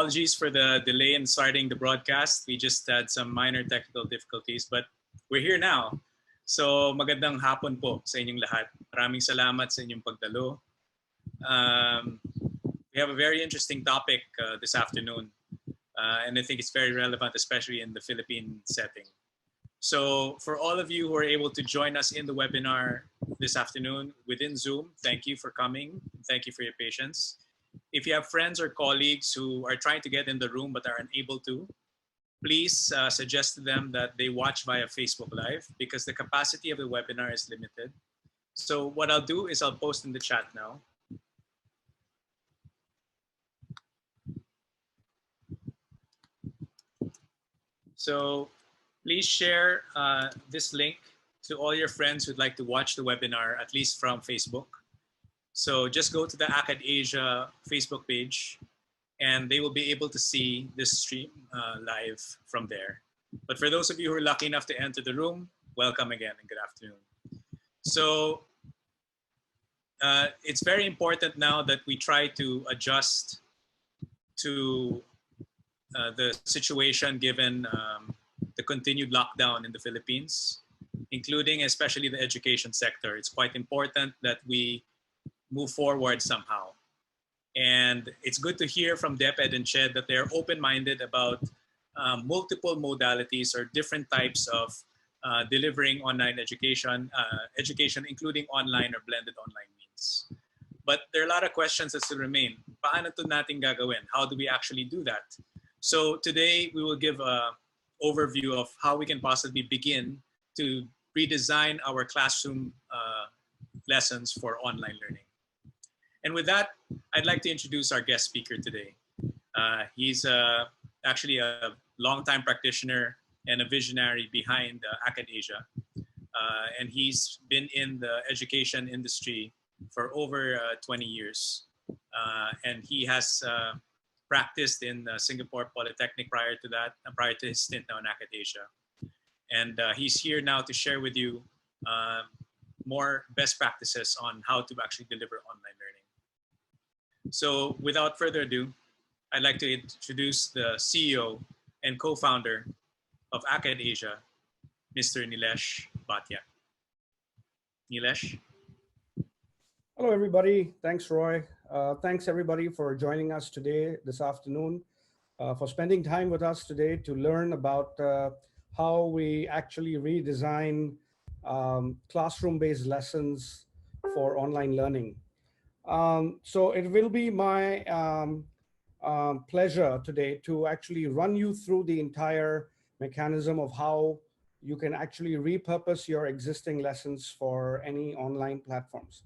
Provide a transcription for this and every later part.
apologies for the delay in starting the broadcast. We just had some minor technical difficulties, but we're here now. So magandang hapon po sa inyong lahat. Maraming salamat sa inyong pagdalo. We have a very interesting topic this afternoon, and I think it's very relevant, especially in the Philippine setting. So for all of you who are able to join us in the webinar this afternoon within Zoom, thank you for coming. Thank you for your patience. If you have friends or colleagues who are trying to get in the room but are unable to, please suggest to them that they watch via Facebook Live because the capacity of the webinar is limited. So what I'll do is I'll post in the chat now. So please share this link to all your friends who'd like to watch the webinar, at least from Facebook. So just go to the Akadasia Facebook page and they will be able to see this stream live from there. But for those of you who are lucky enough to enter the room, welcome again and good afternoon. So it's very important now that we try to adjust to the situation given the continued lockdown in the Philippines, including especially the education sector. It's quite important that we move forward somehow. And it's good to hear from DepEd and CHED that they're open-minded about multiple modalities or different types of delivering online education, including online or blended online means. But there are a lot of questions that still remain. Paano ito natin gagawin? How do we actually do that? So today we will give an overview of how we can possibly begin to redesign our classroom lessons for online learning. And with that, I'd like to introduce our guest speaker today. He's actually a longtime practitioner and a visionary behind Akadasia. And he's been in the education industry for over 20 years. And he has practiced in Singapore Polytechnic prior to that, prior to his stint now in Akadasia. And he's here now to share with you more best practices on how to actually deliver online learning. So without further ado, I'd like to introduce the CEO and co-founder of Akadasia, Mr. Nilesh Bhatia. Nilesh. Hello, everybody. Thanks, Roy. Thanks, everybody, for joining us today, this afternoon, for spending time with us today to learn about how we actually redesign classroom-based lessons for online learning. So it will be my pleasure today to actually run you through the entire mechanism of how you can actually repurpose your existing lessons for any online platforms.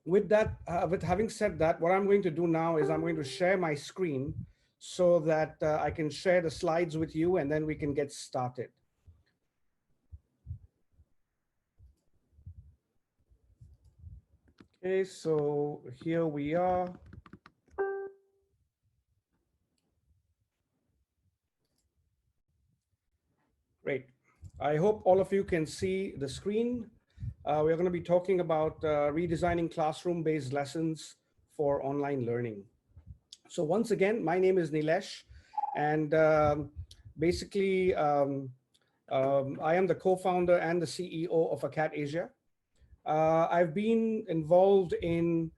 With having said that, what I'm going to do now is I'm going to share my screen so that I can share the slides with you and then we can get started. Okay, so here we are. Great. I hope all of you can see the screen. We're going to be talking about redesigning classroom-based lessons for online learning. So once again, my name is Nilesh, and basically I am the co-founder and the CEO of Akadasia. I've been involved in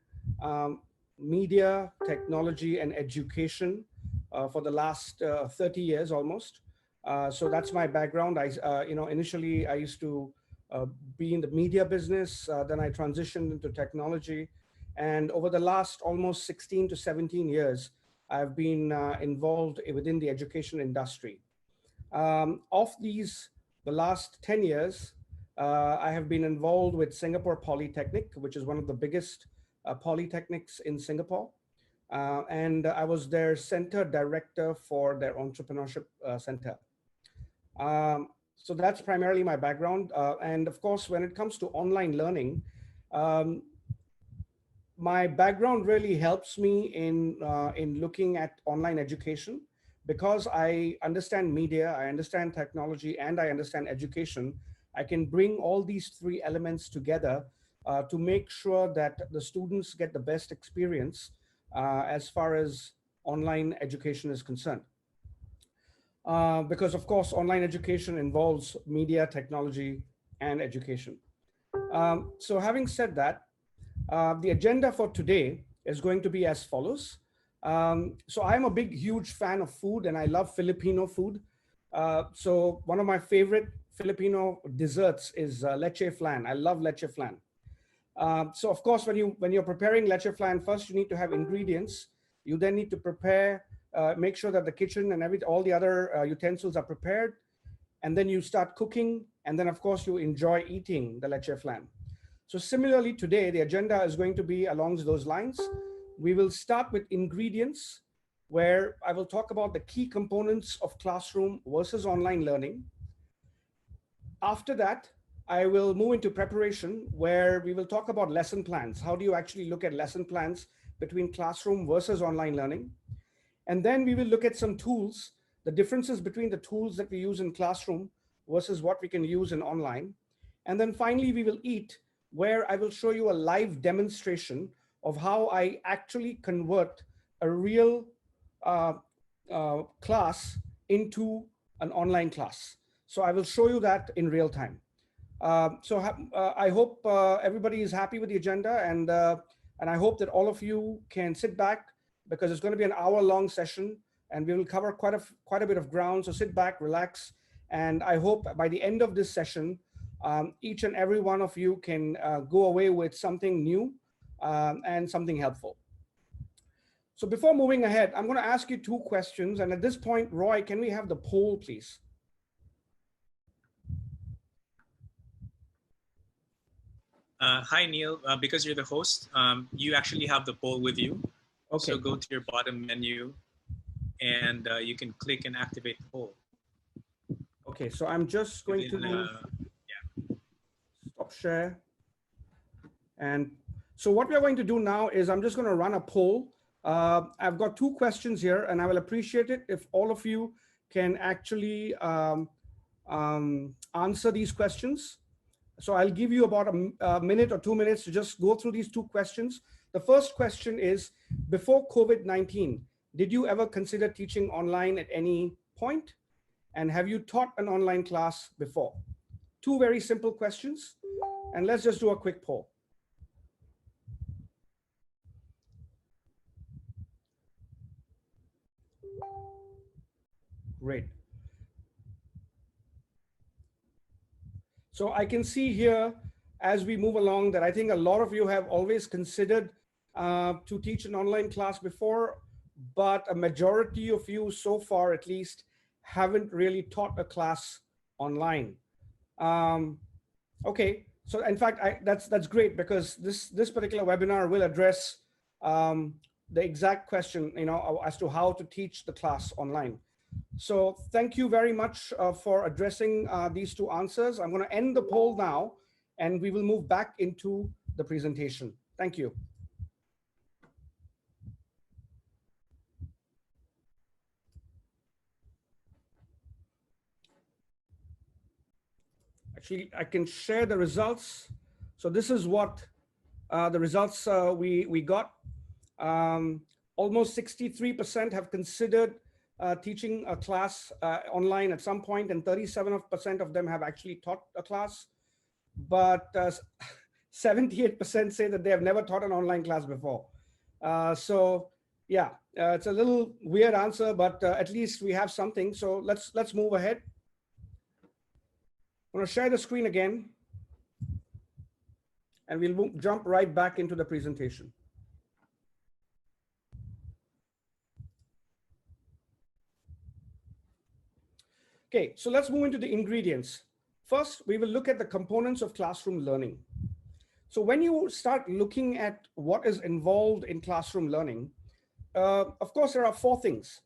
media, technology, and education for the last 30 years almost. So that's my background. Initially I used to be in the media business, then I transitioned into technology. And over the last almost 16 to 17 years, I've been involved within the education industry. Of these, the last 10 years, I have been involved with Singapore Polytechnic, which is one of the biggest polytechnics in Singapore. And I was their center director for their entrepreneurship center. So that's primarily my background. And of course, when it comes to online learning, my background really helps me in looking at online education because I understand media, I understand technology, and I understand education. I can bring all these three elements together to make sure that the students get the best experience as far as online education is concerned. Because of course, online education involves media, technology, and education. So having said that, the agenda for today is going to be as follows. So I'm a big, huge fan of food, and I love Filipino food. So one of my favorite Filipino desserts is leche flan. I love leche flan. So of course, when you're preparing leche flan, first you need to have ingredients. You then need to prepare, make sure that the kitchen and all the other utensils are prepared, and then you start cooking, and then of course you enjoy eating the leche flan. So similarly today, the agenda is going to be along those lines. We will start with ingredients, where I will talk about the key components of classroom versus online learning. After that, I will move into preparation, where we will talk about lesson plans. How do you actually look at lesson plans between classroom versus online learning? And then we will look at some tools, the differences between the tools that we use in classroom versus what we can use in online. And then finally, we will eat, where I will show you a live demonstration of how I actually convert a real uh, class into an online class. So I will show you that in real time. I hope everybody is happy with the agenda, and I hope that all of you can sit back, because it's going to be an hour-long session, and we will cover quite a bit of ground. So sit back, relax, and I hope by the end of this session, each and every one of you can go away with something new and something helpful. So before moving ahead, I'm going to ask you two questions. And at this point, Roy, can we have the poll, please? Hi, Neil. Because you're the host, you actually have the poll with you. Okay. So go to your bottom menu, and you can click and activate the poll. Okay, so I'm just going to stop share. And so what we're going to do now is I'm just going to run a poll. I've got two questions here, and I will appreciate it if all of you can actually answer these questions. So I'll give you about a minute or 2 minutes to just go through these two questions. The first question is, before COVID-19, did you ever consider teaching online at any point? And have you taught an online class before? Two very simple questions. And let's just do a quick poll. Great. So I can see here as we move along that I think a lot of you have always considered to teach an online class before, but a majority of you so far at least haven't really taught a class online. Okay, so in fact, that's great, because this particular webinar will address the exact question, as to how to teach the class online. So thank you very much for addressing these two answers. I'm going to end the poll now, and we will move back into the presentation. Thank you. Actually, I can share the results. So this is what the results we got. Almost 63% have considered teaching a class online at some point, and 37% of them have actually taught a class. But 78% say that they have never taught an online class before. So yeah, it's a little weird answer, but at least we have something. So let's move ahead. I'm going to share the screen again, and we'll jump right back into the presentation. Okay, so let's move into the ingredients. First, we will look at the components of classroom learning. So when you start looking at what is involved in classroom learning, of course, there are four things.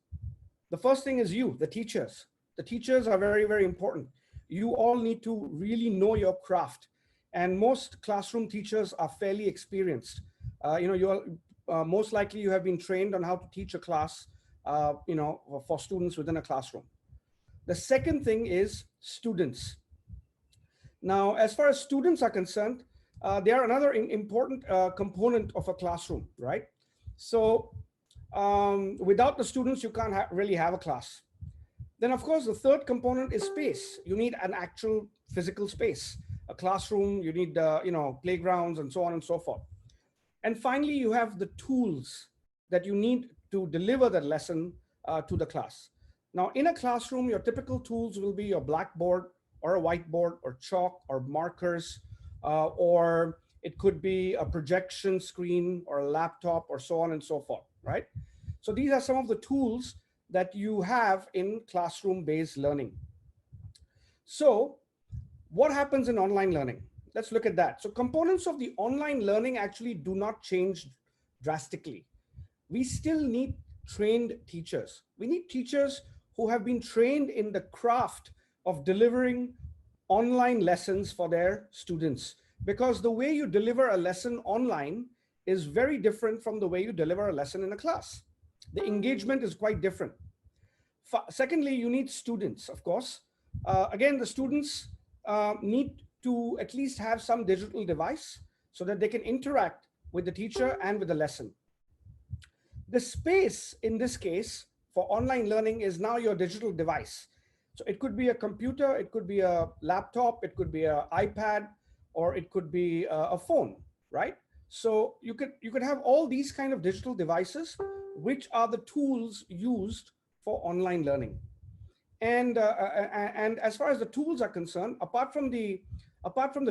The first thing is you, the teachers. The teachers are very, very important. You all need to really know your craft. And most classroom teachers are fairly experienced. Most likely you have been trained on how to teach a class, for students within a classroom. The second thing is students. Now, as far as students are concerned, they are another important component of a classroom, right? So Without the students, you can't really have a class. Then, of course, the third component is space. You need an actual physical space, a classroom. You need, playgrounds and so on and so forth. And finally, you have the tools that you need to deliver the lesson to the class. Now, in a classroom, your typical tools will be your blackboard or a whiteboard or chalk or markers, or it could be a projection screen or a laptop or so on and so forth, right? So these are some of the tools that you have in classroom-based learning. So what happens in online learning? Let's look at that. So components of the online learning actually do not change drastically. We still need trained teachers. We need teachers who have been trained in the craft of delivering online lessons for their students, because the way you deliver a lesson online is very different from the way you deliver a lesson in a class. The engagement is quite different. Secondly, you need students, of course. Again, the students need to at least have some digital device so that they can interact with the teacher and with the lesson. The space in this case for online learning is now your digital device. So it could be a computer, it could be a laptop, it could be an iPad, or it could be a phone, right? So you could have all these kind of digital devices, which are the tools used for online learning. And as far as the tools are concerned, apart from the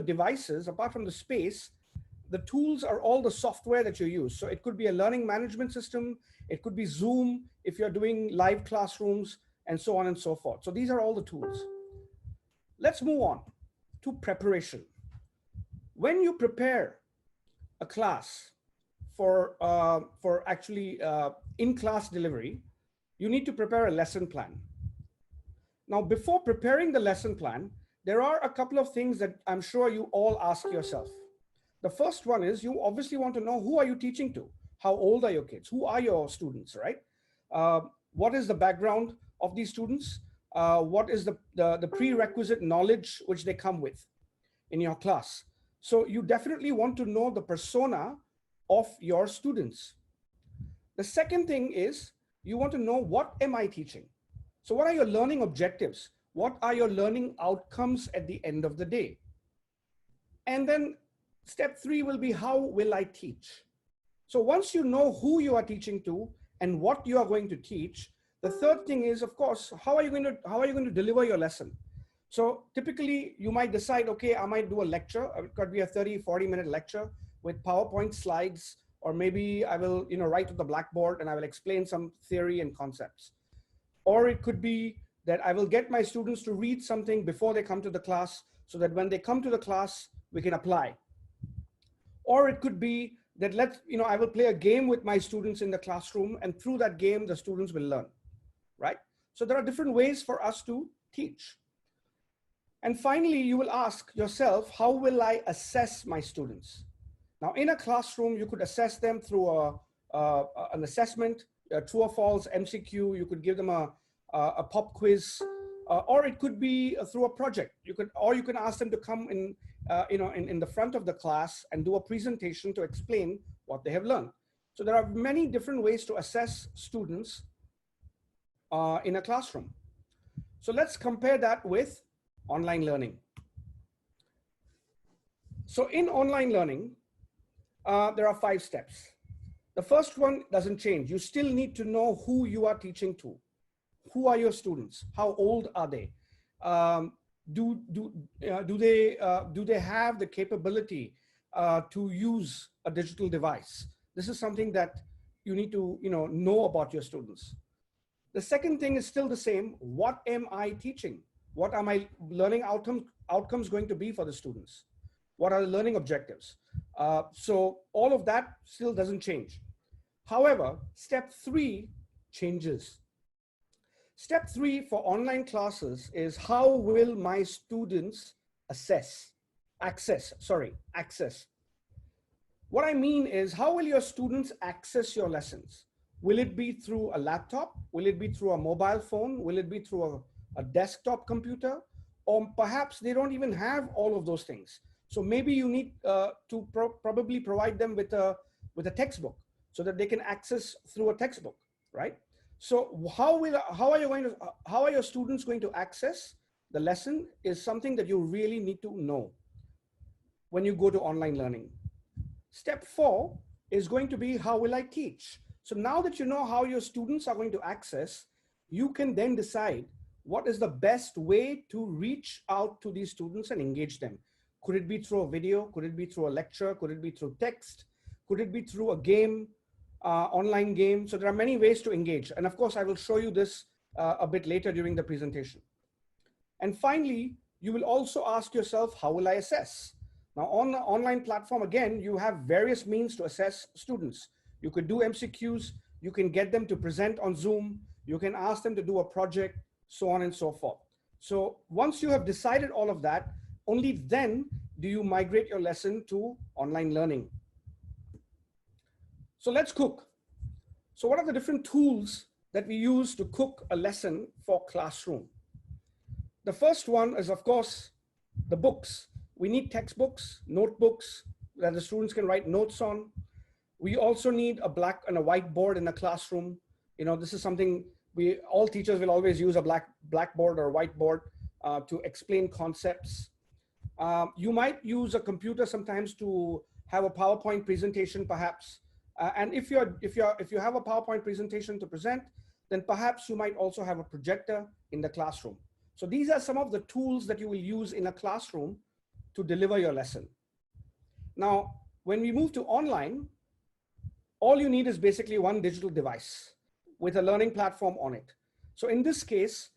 devices, apart from the space, the tools are all the software that you use. So it could be a learning management system, it could be Zoom if you're doing live classrooms, and so on and so forth. So these are all the tools. Let's move on to preparation. When you prepare a class for actually in-class delivery, you need to prepare a lesson plan. Now, before preparing the lesson plan, there are a couple of things that I'm sure you all ask yourself. The first one is you obviously want to know, who are you teaching to? How old are your kids? Who are your students, right? What is the background of these students? What is the prerequisite knowledge which they come with in your class? So you definitely want to know the persona of your students. The second thing is you want to know, what am I teaching? So what are your learning objectives? What are your learning outcomes at the end of the day? And then step 3 will be, how will I teach? So once you know who you are teaching to and what you are going to teach, the third thing is, of course, how are you going to deliver your lesson? So typically you might decide, okay, I might do a lecture. It could be a 30-40 minute lecture with PowerPoint slides, or maybe I will write to the blackboard and I will explain some theory and concepts. Or it could be that I will get my students to read something before they come to the class, so that when they come to the class, we can apply. Or it could be that I will play a game with my students in the classroom, and through that game, the students will learn, right? So there are different ways for us to teach. And finally, you will ask yourself, how will I assess my students? Now, in a classroom, you could assess them through an assessment, true or false, MCQ. You could give them a pop quiz, or it could be through a project. You can ask them to come in the front of the class and do a presentation to explain what they have learned. So there are many different ways to assess students in a classroom. So let's compare that with online learning. So in online learning, there are 5 steps. The first one doesn't change. You still need to know who you are teaching to. Who are your students? How old are they? Do they have the capability to use a digital device? This is something that you need to know about your students. The second thing is still the same. What am I teaching? What are my learning outcomes going to be for the students? What are the learning objectives? So all of that still doesn't change. However, step 3 changes. Step 3 for online classes is, how will my students access? What I mean is, how will your students access your lessons? Will it be through a laptop? Will it be through a mobile phone? Will it be through a desktop computer? Or perhaps they don't even have all of those things. So maybe you need to probably provide them with a textbook. so that they can access through a textbook, right? So how are your students going to access the lesson is something that you really need to know when you go to online learning. Step 4 is going to be, how will I teach? So now that you know how your students are going to access, you can then decide what is the best way to reach out to these students and engage them. Could it be through a video? Could it be through a lecture? Could it be through text? Could it be through a game, online game? So there are many ways to engage. And of course, I will show you this a bit later during the presentation. And finally, you will also ask yourself, how will I assess? Now on the online platform, again, you have various means to assess students. You could do MCQs, you can get them to present on Zoom, you can ask them to do a project, so on and so forth. So once you have decided all of that, only then do you migrate your lesson to online learning. So let's cook. So what are the different tools that we use to cook a lesson for classroom? The first one is, of course, the books. We need textbooks, notebooks that the students can write notes on. We also need a black and a whiteboard in the classroom. You know, this is something all teachers will always use, a blackboard or whiteboard to explain concepts. You might use a computer sometimes to have a PowerPoint presentation, perhaps. And if you have a PowerPoint presentation to present, then perhaps you might also have a projector in the classroom. So these are some of the tools that you will use in a classroom to deliver your lesson. Now, when we move to online, all you need is basically one digital device with a learning platform on it. So in this case,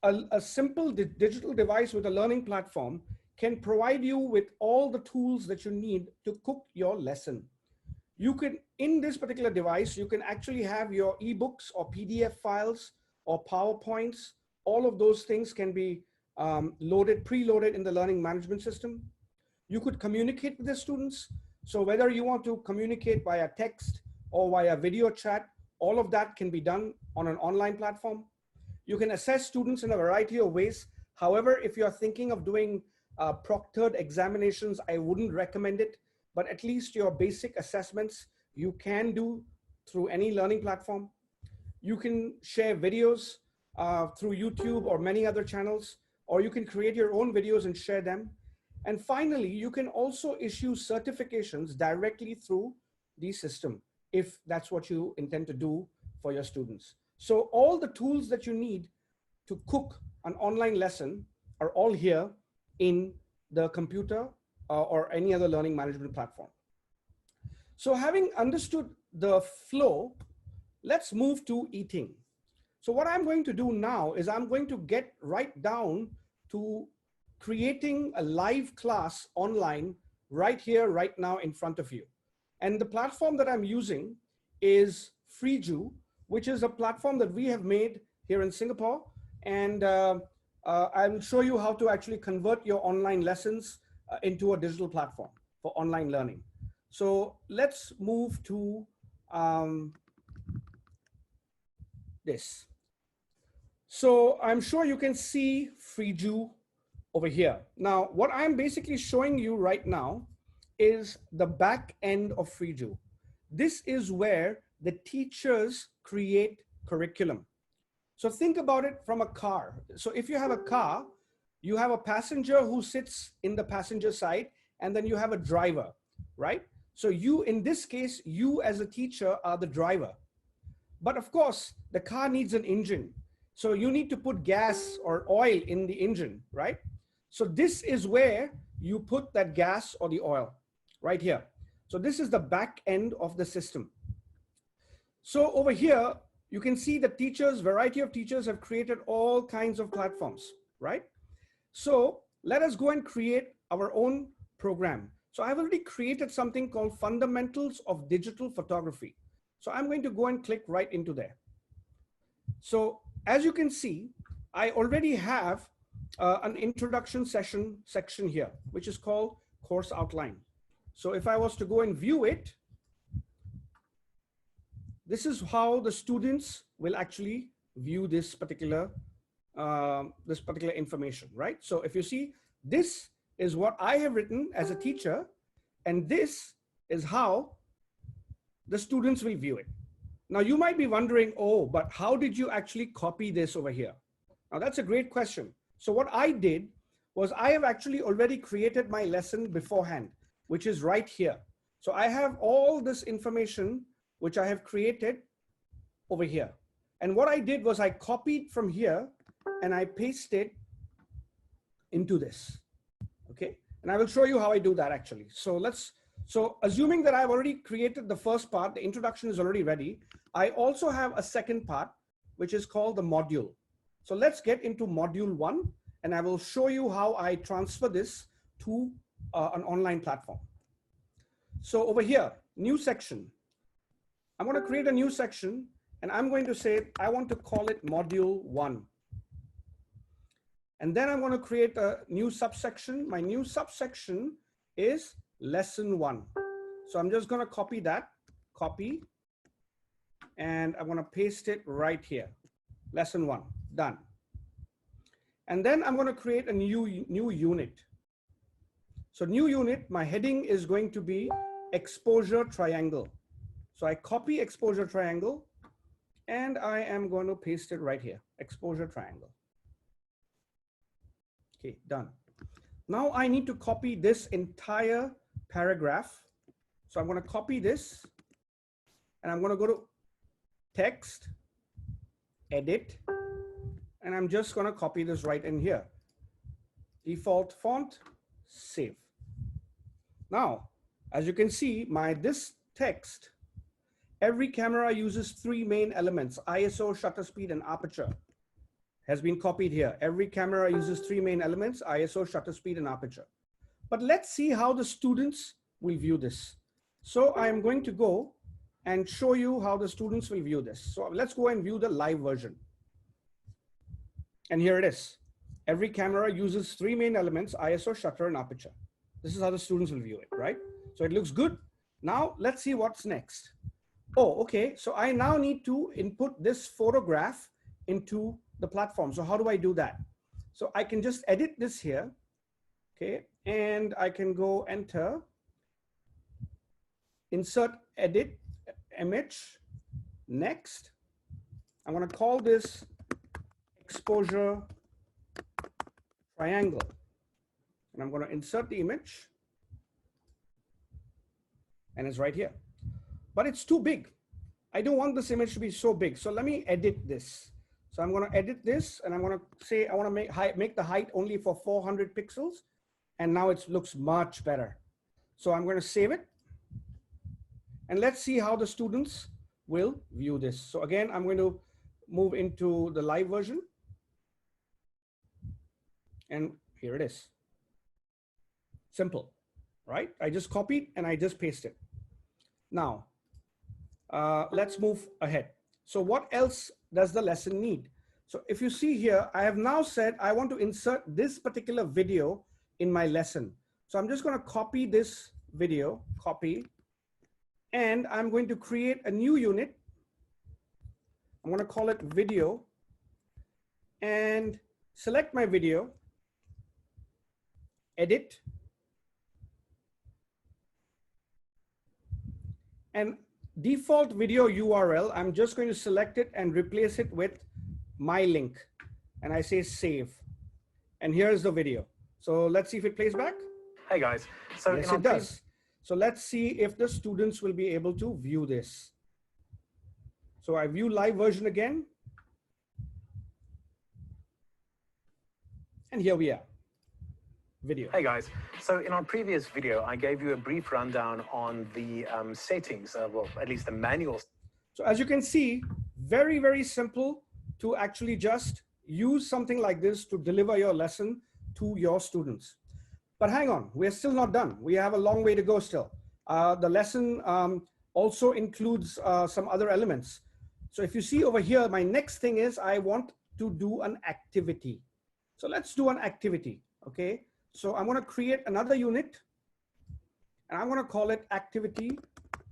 a simple digital device with a learning platform can provide you with all the tools that you need to cook your lesson. You can, in this particular device, you can actually have your ebooks or PDF files or PowerPoints. All of those things can be preloaded in the learning management system. You could communicate with the students. So whether you want to communicate via text or via video chat, all of that can be done on an online platform. You can assess students in a variety of ways. However, if you're thinking of doing proctored examinations, I wouldn't recommend it, but at least your basic assessments you can do through any learning platform. You can share videos through YouTube or many other channels, or you can create your own videos and share them. And finally, you can also issue certifications directly through the system, if that's what you intend to do for your students. So all the tools that you need to cook an online lesson are all here in the computer or any other learning management platform. So having understood the flow, let's move to eating. So what I'm going to do now is I'm going to get right down to creating a live class online right here, right now in front of you. And the platform that I'm using is Freeju, which is a platform that we have made here in Singapore. And I will show you how to actually convert your online lessons into a digital platform for online learning. So let's move to this. So I'm sure you can see Freeju over here. Now, what I'm basically showing you right now is the back end of Freeju. This is where the teachers create curriculum. So think about it from a car. So if you have a car, you have a passenger who sits in the passenger side, and then you have a driver, right? So you, in this case, you as a teacher are the driver. But of course, the car needs an engine. So you need to put gas or oil in the engine, right? So this is where you put that gas or the oil, right here. So this is the back end of the system. So over here, you can see the teachers, variety of teachers have created all kinds of platforms, right? So let us go and create our own program. So I've already created something called Fundamentals of Digital Photography. So I'm going to go and click right into there. So as you can see, I already have an introduction section here, which is called Course Outline. So if I was to go and view it, this is how the students will actually view this particular information, right? So if you see, this is what I have written as a teacher, and this is how the students will view it. Now you might be wondering, oh, but how did you actually copy this over here? Now that's a great question. So what I did was I have actually already created my lesson beforehand, which is right here. So I have all this information which I have created over here. And what I did was I copied from here and I pasted into this, okay? And I will show you how I do that actually. So assuming that I've already created the first part, the introduction is already ready. I also have a second part, which is called the module. So let's get into module 1, and I will show you how I transfer this to an online platform. So over here, new section. I'm going to create a new section, and I'm going to say, I want to call it module 1. And then I'm going to create a new subsection. My new subsection is lesson 1. So I'm just going to copy that, copy, and I'm going to paste it right here. Lesson 1, done. And then I'm going to create a new unit. So new unit, my heading is going to be exposure triangle. So I copy exposure triangle, and I am going to paste it right here, exposure triangle. Okay, done. Now I need to copy this entire paragraph. So I'm going to copy this, and I'm going to go to text, edit, and I'm just going to copy this right in here. Default font, save. Now, as you can see, this text, every camera uses 3 main elements: ISO, shutter speed, and aperture. Has been copied here. Every camera uses 3 main elements: ISO, shutter speed, and aperture. But let's see how the students will view this. So I'm going to go and show you how the students will view this. So let's go and view the live version. And here it is. Every camera uses 3 main elements: ISO, shutter, and aperture. This is how the students will view it, right? So it looks good. Now let's see what's next. Oh, okay. So I now need to input this photograph into the platform. So how do I do that? So I can just edit this here. Okay. And I can go enter, insert, edit, image, next. I'm going to call this exposure triangle. And I'm going to insert the image. And it's right here. But it's too big. I don't want this image to be so big. So let me edit this. So I'm going to edit this, and I'm going to say I want to make the height only for 400 pixels. And now it looks much better. So I'm going to save it. And let's see how the students will view this. So again, I'm going to move into the live version. And here it is. Simple, right? I just copied and I just pasted. Now, let's move ahead. So what else does the lesson need? So if you see here, I have now said I want to insert this particular video in my lesson. So I'm just going to copy this video, copy, and I'm going to create a new unit. I'm going to call it video and select my video, edit, and default video URL, I'm just going to select it and replace it with my link. And I say save. And here's the video. So let's see if it plays back. Hey guys. So yes, it does. So let's see if the students will be able to view this. So I view live version again. And here we are. Video. Hey guys. So in our previous video, I gave you a brief rundown on the settings, well, at least the manual. So as you can see, very, very simple to actually just use something like this to deliver your lesson to your students. But hang on, we're still not done. We have a long way to go still. The lesson also includes some other elements. So if you see over here, my next thing is I want to do an activity. So let's do an activity, okay? So I'm going to create another unit, and I'm going to call it activity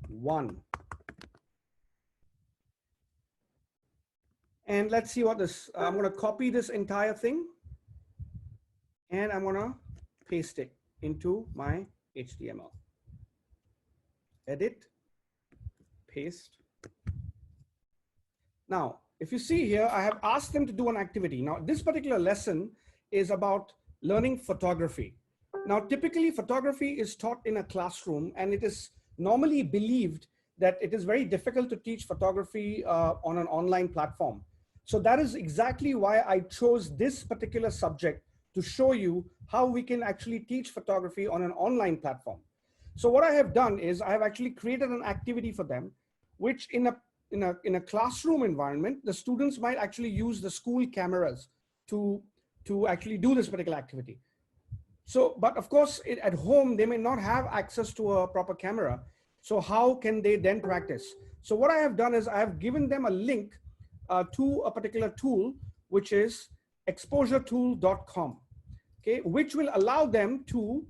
1. And let's see what this, I'm going to copy this entire thing, and I'm going to paste it into my HTML. Edit, paste. Now, if you see here, I have asked them to do an activity. Now, this particular lesson is about learning photography. Now, typically photography is taught in a classroom, and it is normally believed that it is very difficult to teach photography on an online platform. So that is exactly why I chose this particular subject to show you how we can actually teach photography on an online platform. So what I have done is I have actually created an activity for them, which in a classroom environment, the students might actually use the school cameras to actually do this particular activity. So, but of course, at home, they may not have access to a proper camera. So how can they then practice? So what I have done is I have given them a link to a particular tool, which is exposuretool.com, okay, which will allow them to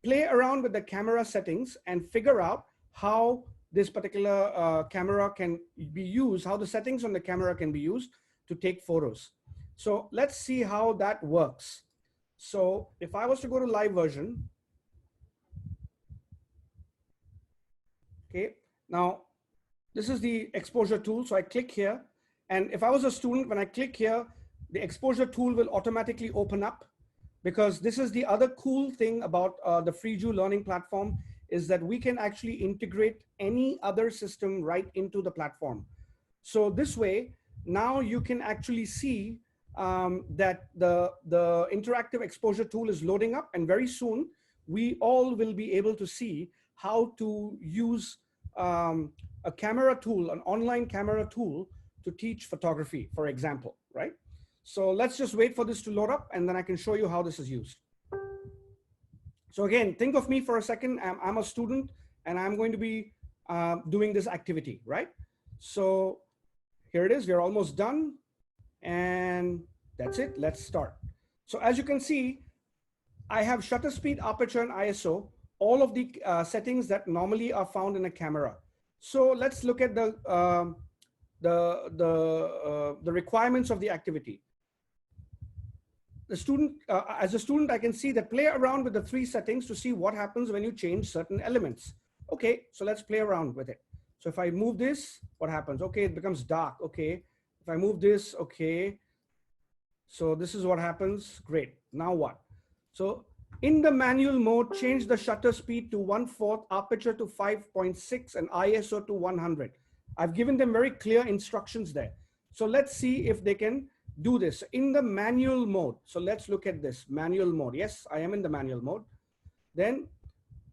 play around with the camera settings and figure out how this particular camera can be used, how the settings on the camera can be used to take photos. So let's see how that works. So if I was to go to live version, okay, now this is the exposure tool. So I click here, and if I was a student, when I click here, the exposure tool will automatically open up, because this is the other cool thing about the FreeJu learning platform, is that we can actually integrate any other system right into the platform. So this way, now you can actually see that the interactive exposure tool is loading up, and very soon we all will be able to see how to use a camera tool, an online camera tool, to teach photography, for example, right? So let's just wait for this to load up, and then I can show you how this is used. So again, think of me for a second. I'm a student, and I'm going to be doing this activity, right? So here it is. We're almost done. And that's it. Let's start. So as you can see, I have shutter speed, aperture, and ISO, all of the settings that normally are found in a camera. So let's look at the requirements of the activity. The student, as a student, I can see that play around with the 3 settings to see what happens when you change certain elements. Okay, so let's play around with it. So if I move this, what happens? Okay, it becomes dark. Okay, if I move this, okay. So this is what happens. Great. Now what? So in the manual mode, change the shutter speed to 1/4, aperture to 5.6, and ISO to 100. I've given them very clear instructions there. So let's see if they can do this in the manual mode. So let's look at this manual mode. Yes, I am in the manual mode. Then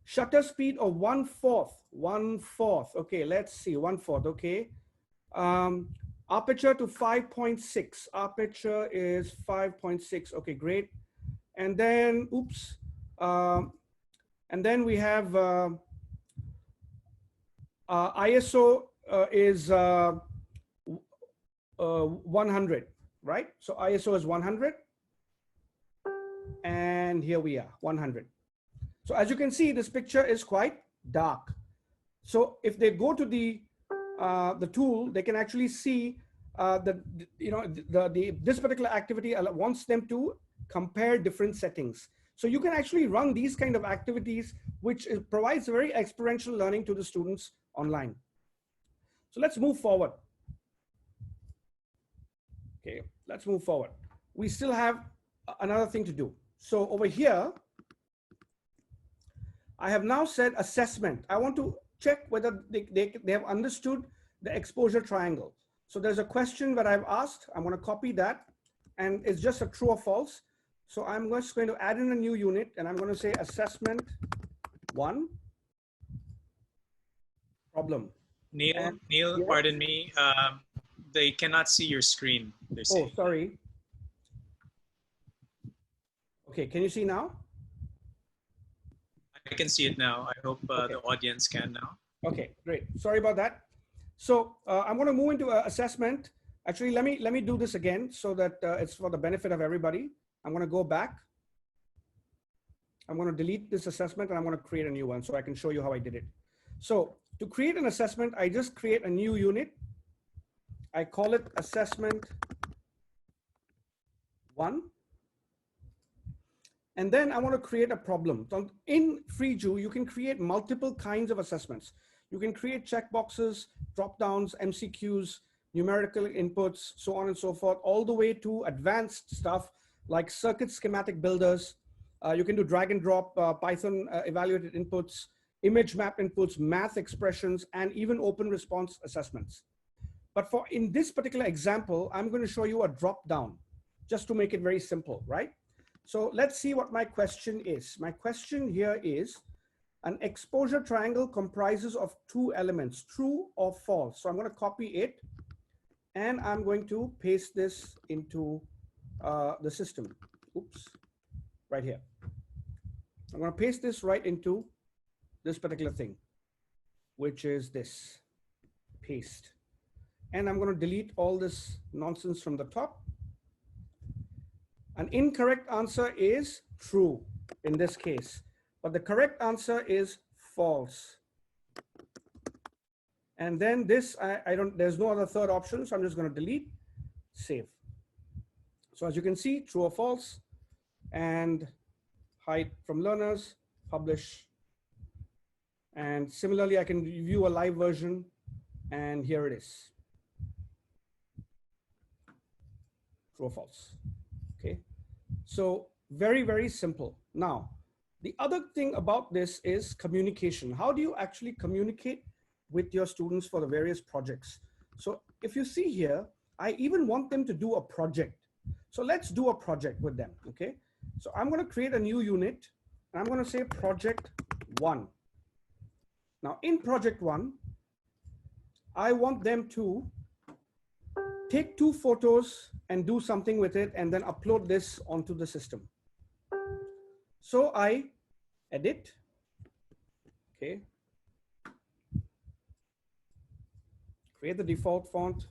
shutter speed of 1/4. Okay, let's see, 1/4. Okay. Aperture to 5.6. Aperture is 5.6. Okay, great. And then, oops. And then we have ISO is 100, right? So ISO is 100. And here we are, 100. So as you can see, this picture is quite dark. So if they go to the tool, they can actually see this particular activity wants them to compare different settings. So you can actually run these kind of activities, which provides very experiential learning to the students online. So let's move forward. Okay, let's move forward. We still have another thing to do. So over here, I have now said assessment. I want to check whether they have understood the exposure triangle. So there's a question that I've asked. I'm going to copy that, and it's just a true or false. So I'm just going to add in a new unit, and I'm going to say assessment 1 problem. Neil, Yes? pardon me. They cannot see your screen. Oh, sorry. Okay, can you see now? I can see it now. I hope Okay. the audience can now. Okay, great. Sorry about that. So I'm going to move into assessment. Actually, let me do this again so that it's for the benefit of everybody. I'm going to go back. I'm going to delete this assessment, and I'm going to create a new one so I can show you how I did it. So to create an assessment, I just create a new unit. I call it assessment 1. And then I want to create a problem. So in FreeJu, you can create multiple kinds of assessments. You can create checkboxes, drop downs, MCQs, numerical inputs, so on and so forth, all the way to advanced stuff like circuit schematic builders. You can do drag and drop Python evaluated inputs, image map inputs, math expressions, and even open response assessments. But for in this particular example, I'm going to show you a drop down just to make it very simple, right? So let's see what my question is. My question here is, an exposure triangle comprises of two elements, true or false. So I'm going to copy it and I'm going to paste this into the system. Oops, right here. I'm going to paste this right into this particular thing, which is this, paste. And I'm going to delete all this nonsense from the top. An incorrect answer is true in this case, but the correct answer is false. And then this, there's no other third option, so I'm just going to delete, save. So as you can see, true or false, and hide from learners, publish. And similarly, I can view a live version, and here it is. True or false. Okay, so very, very simple. Now, the other thing about this is communication. How do you actually communicate with your students for the various projects? So if you see here, I even want them to do a project. So let's do a project with them, okay? So I'm gonna create a new unit, and I'm gonna say project 1. Now in project 1, I want them to take 2 photos and do something with it and then upload this onto the system. So I edit, okay. Create the default font,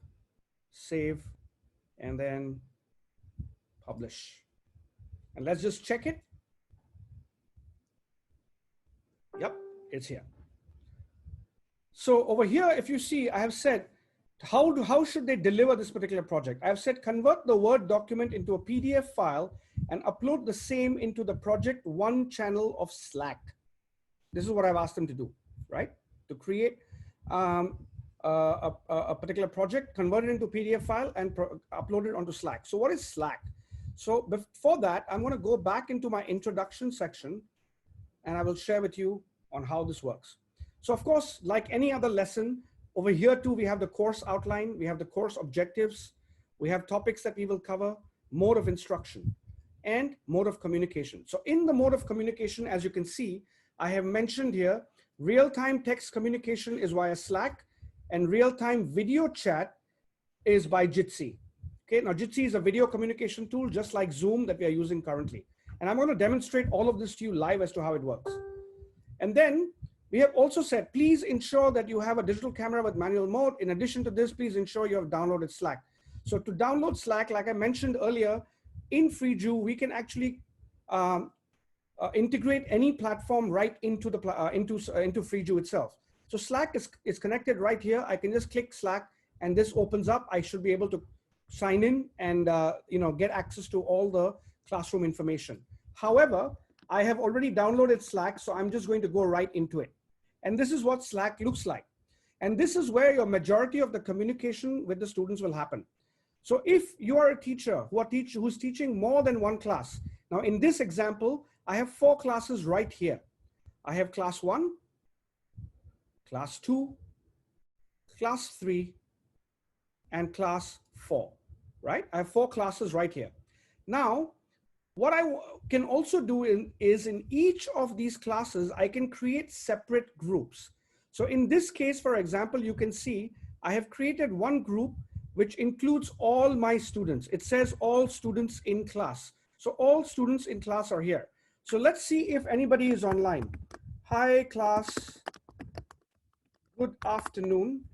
save, and then publish. And let's just check it. Yep, it's here. So over here, if you see, I have said, how should they deliver this particular project? I've said, convert the Word document into a PDF file and upload the same into the project 1 channel of Slack. This is what I've asked them to do, right? To create a particular project, convert it into PDF file and upload it onto Slack. So what is Slack? So before that, I'm going to go back into my introduction section and I will share with you on how this works. So of course, like any other lesson, over here too, we have the course outline, we have the course objectives, we have topics that we will cover, mode of instruction, and mode of communication. So in the mode of communication, as you can see, I have mentioned here, real-time text communication is via Slack, and real-time video chat is by Jitsi. Okay, now Jitsi is a video communication tool just like Zoom that we are using currently. And I'm going to demonstrate all of this to you live as to how it works. And then we have also said, please ensure that you have a digital camera with manual mode. In addition to this, please ensure you have downloaded Slack. So to download Slack, like I mentioned earlier, in FreeJu, we can actually integrate any platform right into the into FreeJu itself. So Slack is connected right here. I can just click Slack, and this opens up. I should be able to sign in and get access to all the classroom information. However, I have already downloaded Slack, so I'm just going to go right into it. And this is what Slack looks like. And this is where your majority of the communication with the students will happen. So if you are a teacher who's teaching more than one class, now in this example, I have 4 classes right here. I have class 1, class 2, class 3, and class 4, right? I have 4 classes right here. Now, what I can also do is in each of these classes, I can create separate groups. So in this case, for example, you can see I have created one group which includes all my students. It says all students in class. So all students in class are here. So let's see if anybody is online. Hi class, good afternoon.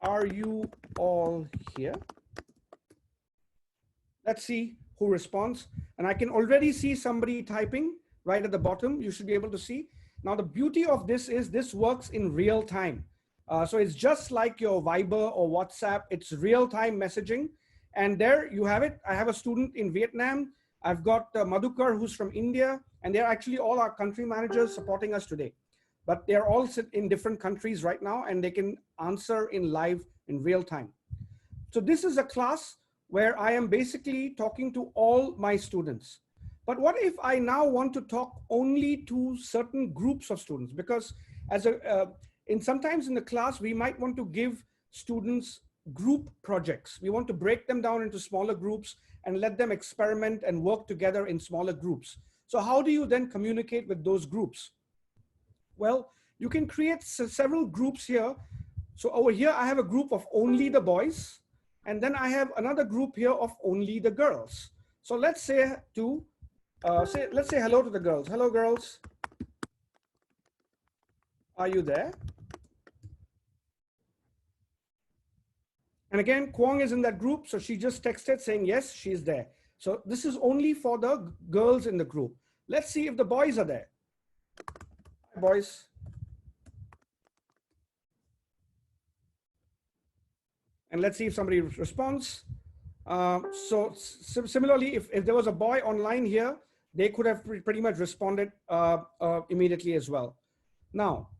Are you all here? Let's see who responds. And I can already see somebody typing right at the bottom. You should be able to see. Now, the beauty of this is this works in real time. So it's just like your Viber or WhatsApp. It's real-time messaging. And there you have it. I have a student in Vietnam. I've got Madhukar, who's from India. And they're actually all our country managers supporting us today. but they're all in different countries right now, and they can answer in live in real time. So this is a class where I am basically talking to all my students. But what if I now want to talk only to certain groups of students? Because as sometimes in the class, we might want to give students group projects. We want to break them down into smaller groups and let them experiment and work together in smaller groups. So how do you then communicate with those groups? Well, you can create several groups here. So over here, I have a group of only the boys, and then I have another group here of only the girls. So let's say let's say hello to the girls. Hello, girls. Are you there? And again, Kwong is in that group, so she just texted saying, yes, she's there. So this is only for the girls in the group. Let's see if the boys are there. Hi, boys. And let's see if somebody responds. So similarly, if there was a boy online here, they could have pretty much responded immediately as well. Now,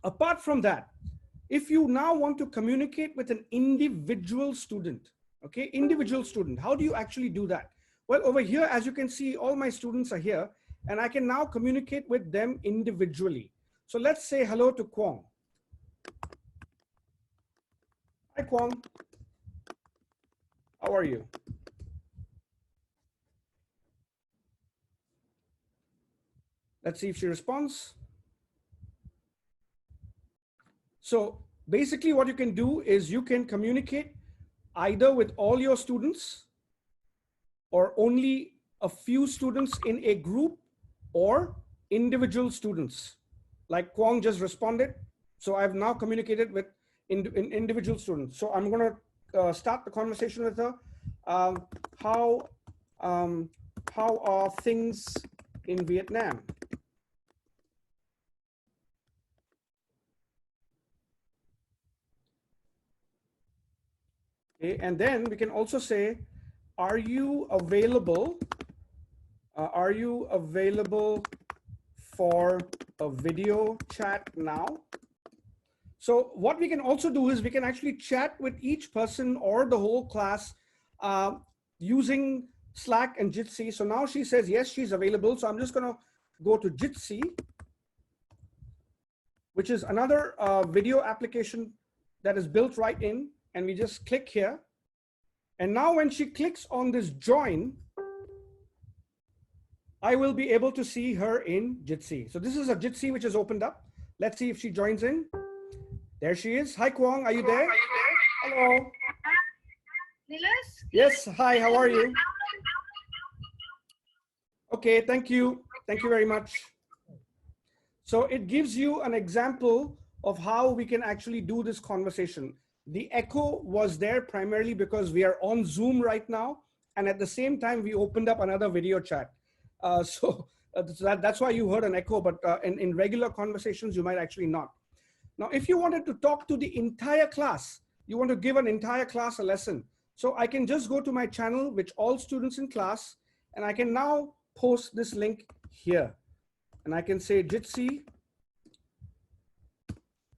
apart from that, if you now want to communicate with an individual student, okay, individual student, how do you actually do that? Well, over here, as you can see, all my students are here, and I can now communicate with them individually. So let's say hello to Kwong. Hi, Kwong. How are you? Let's see if she responds. So basically what you can do is you can communicate either with all your students or only a few students in a group or individual students. Like Kwong just responded. So I've now communicated with individual students. So I'm going to start the conversation with her. How are things in Vietnam? Okay, and then we can also say, are you available? Are you available for a video chat now? So what we can also do is we can actually chat with each person or the whole class using Slack and Jitsi. So now she says, yes, she's available. So I'm just going to go to Jitsi, which is another video application that is built right in. And we just click here. And now when she clicks on this join, I will be able to see her in Jitsi. So this is a Jitsi which is opened up. Let's see if she joins in. There she is. Hi, Kwong. Are you there? Hello. Nilas? Yes. Hi, how are you? Okay, thank you. Thank you very much. So it gives you an example of how we can actually do this conversation. The echo was there primarily because we are on Zoom right now. And at the same time, we opened up another video chat. That's why you heard an echo, but in regular conversations, you might actually not. Now, if you wanted to talk to the entire class, you want to give an entire class a lesson. So I can just go to my channel, which all students in class, and I can now post this link here. And I can say Jitsi,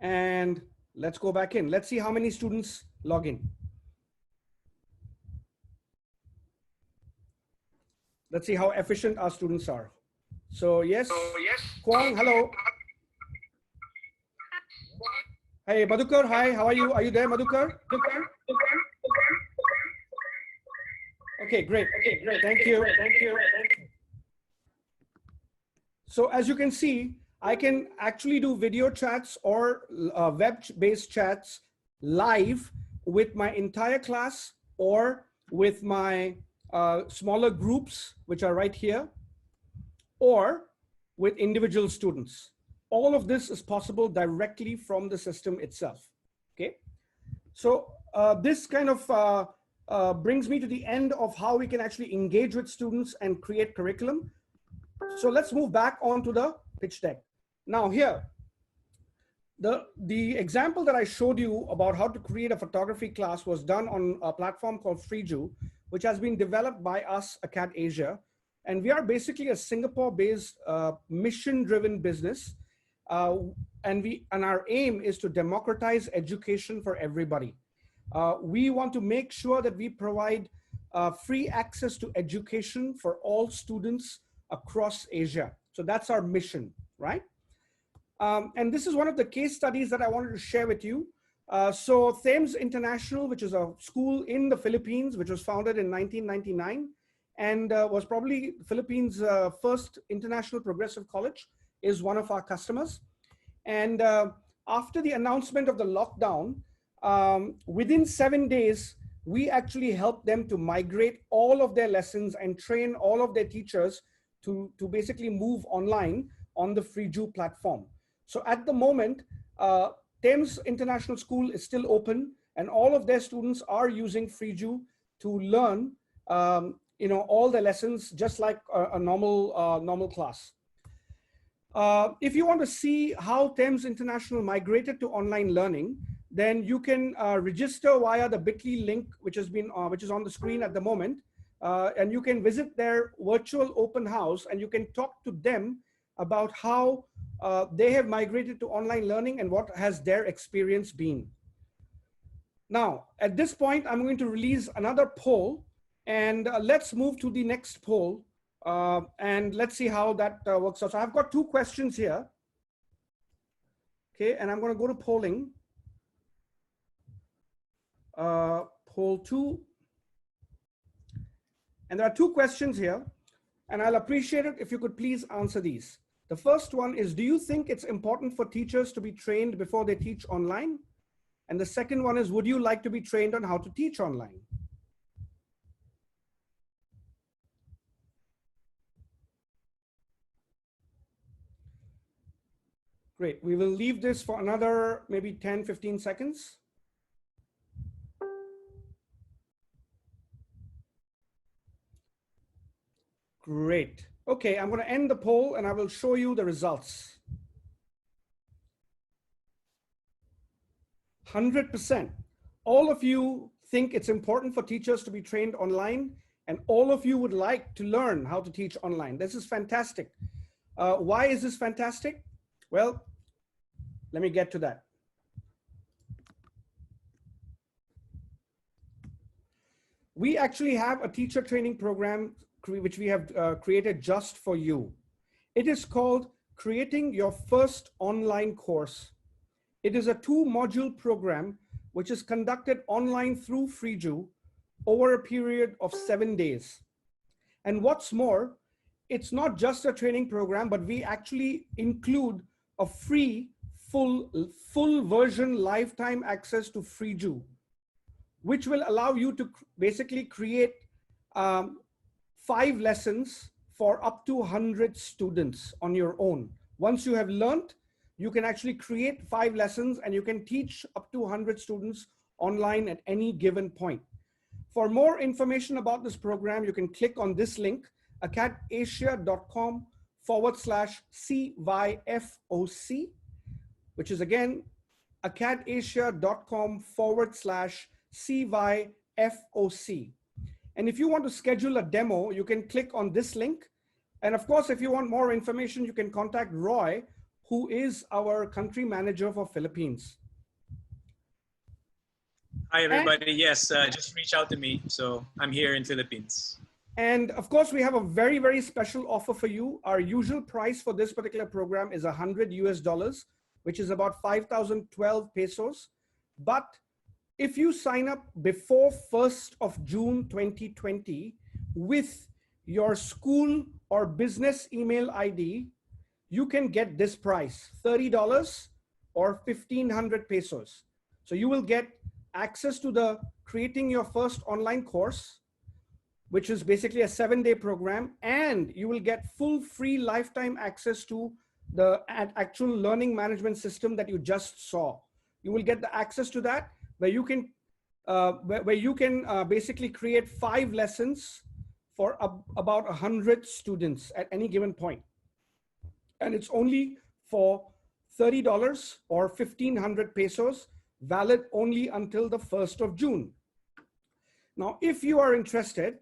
and let's go back in. Let's see how many students log in. Let's see how efficient our students are. So yes, Kwong, hello. Hey, Madhukar, hi, how are you? Are you there, Madhukar? Okay, great. Okay, great. Thank you. Thank you. So as you can see, I can actually do video chats or web-based chats live with my entire class or with my smaller groups, which are right here, or with individual students. All of this is possible directly from the system itself, okay? So this kind of brings me to the end of how we can actually engage with students and create curriculum. So let's move back onto the pitch deck. Now here, the example that I showed you about how to create a photography class was done on a platform called Freeju, which has been developed by us, Akadasia. And we are basically a Singapore-based mission-driven business. and our aim is to democratize education for everybody. We want to make sure that we provide free access to education for all students across Asia. So that's our mission, right? And this is one of the case studies that I wanted to share with you. So Thames International, which is a school in the Philippines, which was founded in 1999 and was probably Philippines' first international progressive college, is one of our customers. And after the announcement of the lockdown, within 7 days, we actually helped them to migrate all of their lessons and train all of their teachers to basically move online on the FreeJu platform. So at the moment, Thames International School is still open, and all of their students are using FreeJu to learn, all the lessons just like a normal class. If you want to see how Thames International migrated to online learning, then you can register via the bit.ly link, which is on the screen at the moment, and you can visit their virtual open house, and you can talk to them about how they have migrated to online learning and what has their experience been. Now, at this point, I'm going to release another poll, and let's move to the next poll, and let's see how that works out. So I've got two questions here. Okay, and I'm going to go to polling. Poll 2. And there are two questions here, and I'll appreciate it if you could please answer these. The first one is, do you think it's important for teachers to be trained before they teach online? And the second one is, would you like to be trained on how to teach online? Great, we will leave this for another maybe 10, 15 seconds. Great. Okay, I'm going to end the poll and I will show you the results. 100%. All of you think it's important for teachers to be trained online, and all of you would like to learn how to teach online. This is fantastic. Why is this fantastic? Well, let me get to that. We actually have a teacher training program which we have created just for you. It is called Creating Your First Online Course. It is a 2-module program which is conducted online through FreeJu over a period of 7 days. And what's more, it's not just a training program, but we actually include a free full version lifetime access to FreeJu, which will allow you to basically create 5 lessons for up to 100 students on your own. Once you have learned, you can actually create 5 lessons and you can teach up to 100 students online at any given point. For more information about this program, you can click on this link, acadasia.com/CYFOC, which is again, acadasia.com/CYFOC. And if you want to schedule a demo, you can click on this link. And of course, if you want more information, you can contact Roy, who is our country manager for Philippines. Hi, everybody. Yes, just reach out to me. So I'm here in Philippines. And of course, we have a very, very special offer for you. Our usual price for this particular program is $100 US, which is about 5,012 pesos. But if you sign up before 1st of June 2020 with your school or business email ID, you can get this price, $30 or 1,500 pesos. So you will get access to the Creating Your First Online Course, which is basically a 7-day program, and you will get full free lifetime access to the actual learning management system that you just saw. You will get the access to that, where you can basically create 5 lessons for about 100 students at any given point. And it's only for $30 or 1,500 pesos, valid only until the 1st of June. Now, if you are interested,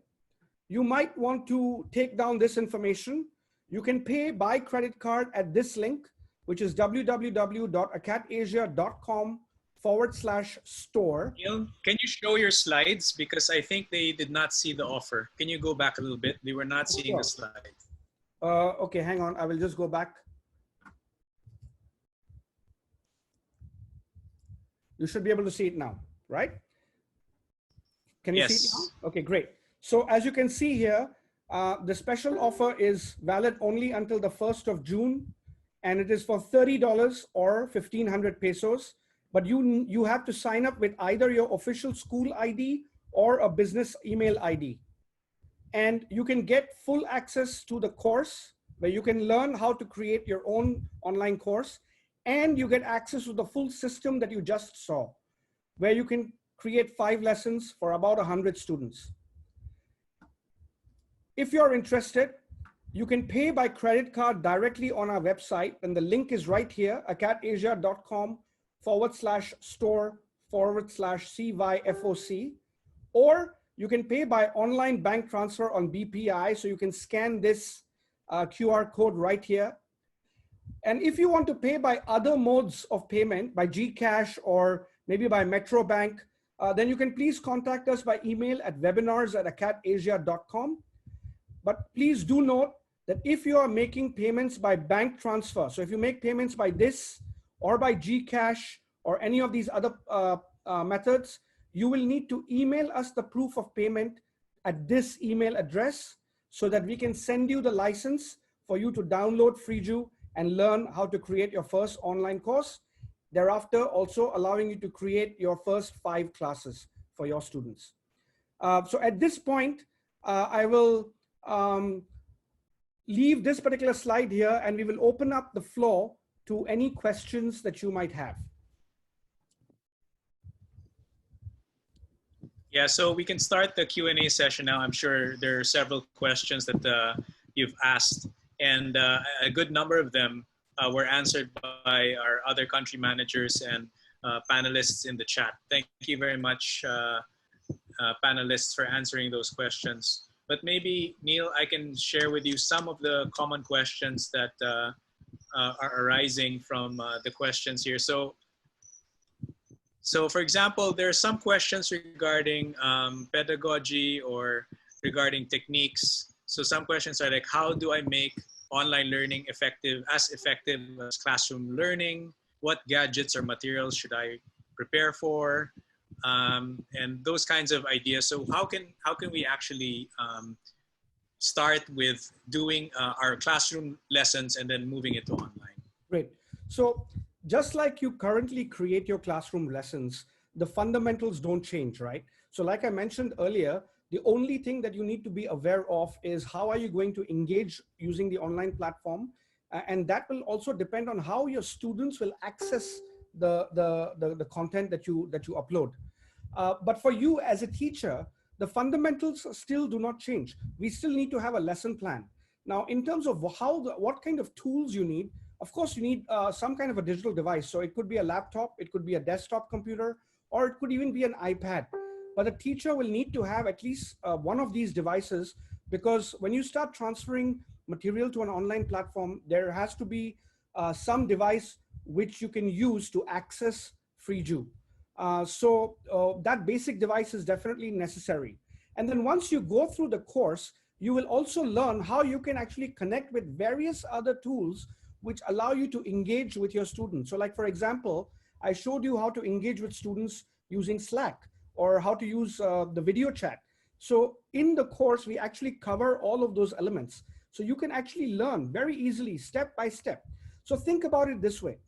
you might want to take down this information. You can pay by credit card at this link, which is www.akadasia.com/store. Neil, can you show your slides? Because I think they did not see the offer. Can you go back a little bit? They were not seeing the slides. Okay, hang on. I will just go back. You should be able to see it now, right? Can you see it now? Okay, great. So as you can see here, the special offer is valid only until the 1st of June, and it is for $30 or 1,500 pesos. But you have to sign up with either your official school ID or a business email ID. And you can get full access to the course where you can learn how to create your own online course, and you get access to the full system that you just saw, where you can create 5 lessons for about 100 students. If you're interested, you can pay by credit card directly on our website, and the link is right here, akadasia.com/store/CYFOC, or you can pay by online bank transfer on BPI. So you can scan this QR code right here. And if you want to pay by other modes of payment, by GCash or maybe by Metro Bank, then you can please contact us by email at webinars@akadasia.com. But please do note that if you are making payments by bank transfer, so if you make payments by this or by GCash or any of these other methods, you will need to email us the proof of payment at this email address so that we can send you the license for you to download Freeju and learn how to create your first online course. Thereafter, also allowing you to create your first 5 classes for your students. So at this point, I will leave this particular slide here, and we will open up the floor to any questions that you might have. Yeah, so we can start the Q&A session now. I'm sure there are several questions that you've asked, and a good number of them were answered by our other country managers and panelists in the chat. Thank you very much, panelists, for answering those questions. But maybe, Neil, I can share with you some of the common questions that are arising from the questions here. So for example, there are some questions regarding pedagogy or regarding techniques. So some questions are like, how do I make online learning effective as classroom learning? What gadgets or materials should I prepare for? And those kinds of ideas. So how can we actually start with doing our classroom lessons and then moving it to online? Great. So just like you currently create your classroom lessons, the fundamentals don't change, right? So like I mentioned earlier, the only thing that you need to be aware of is how are you going to engage using the online platform, and that will also depend on how your students will access the content that you upload. But for you as a teacher, the fundamentals still do not change. We still need to have a lesson plan. Now, in terms of what kind of tools you need, of course, you need some kind of a digital device. So it could be a laptop, it could be a desktop computer, or it could even be an iPad. But a teacher will need to have at least one of these devices, because when you start transferring material to an online platform, there has to be some device which you can use to access Freeju. So that basic device is definitely necessary. And then once you go through the course, you will also learn how you can actually connect with various other tools which allow you to engage with your students. So like, for example, I showed you how to engage with students using Slack, or how to use the video chat. So in the course, we actually cover all of those elements. So you can actually learn very easily, step by step. So think about it this way.